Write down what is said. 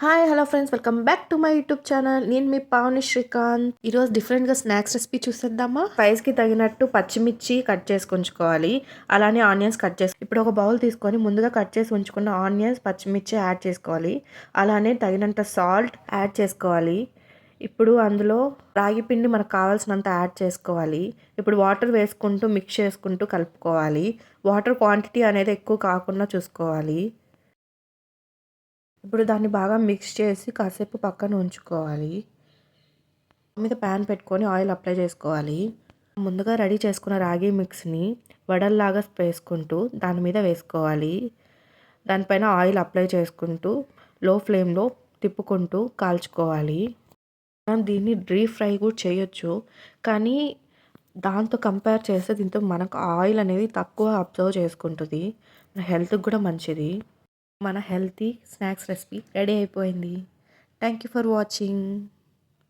Hi hello friends, welcome back to my YouTube channel. నేను మీ పావని శ్రీకాంత్. ఈరోజు డిఫరెంట్గా స్నాక్స్ రెసిపీ చూసేద్దామా. ప్రైస్కి తగినట్టు పచ్చిమిర్చి కట్ చేసి ఉంచుకోవాలి. అలానే ఆనియన్స్ కట్ చేసి ఇప్పుడు ఒక బౌల్ తీసుకొని ముందుగా కట్ చేసి ఉంచుకున్న ఆనియన్స్ పచ్చిమిర్చి యాడ్ చేసుకోవాలి. అలానే తగినంత సాల్ట్ యాడ్ చేసుకోవాలి. ఇప్పుడు అందులో రాగి పిండి మనకు కావాల్సినంత యాడ్ చేసుకోవాలి. ఇప్పుడు వాటర్ వేసుకుంటూ మిక్స్ చేసుకుంటూ కలుపుకోవాలి. వాటర్ క్వాంటిటీ అనేది ఎక్కువ కాకుండా చూసుకోవాలి. ఇప్పుడు దాన్ని బాగా మిక్స్ చేసి కాసేపు పక్కన ఉంచుకోవాలి. మీద ప్యాన్ పెట్టుకొని ఆయిల్ అప్లై చేసుకోవాలి. ముందుగా రెడీ చేసుకున్న రాగి మిక్స్ని వడల్లాగా వేసుకుంటూ దాని మీద వేసుకోవాలి. దానిపైన ఆయిల్ అప్లై చేసుకుంటూ లో ఫ్లేమ్లో తిప్పుకుంటూ కాల్చుకోవాలి. మనం దీన్ని డీప్ ఫ్రై కూడా చేయొచ్చు, కానీ దాంతో కంపేర్ చేస్తే దీంతో మనకు ఆయిల్ అనేది తక్కువ అబ్జర్వ్ చేసుకుంటుంది. మన హెల్త్కి కూడా మంచిది. మన హెల్తీ స్నాక్స్ రెసిపీ రెడీ అయిపోయింది. Thank you for watching.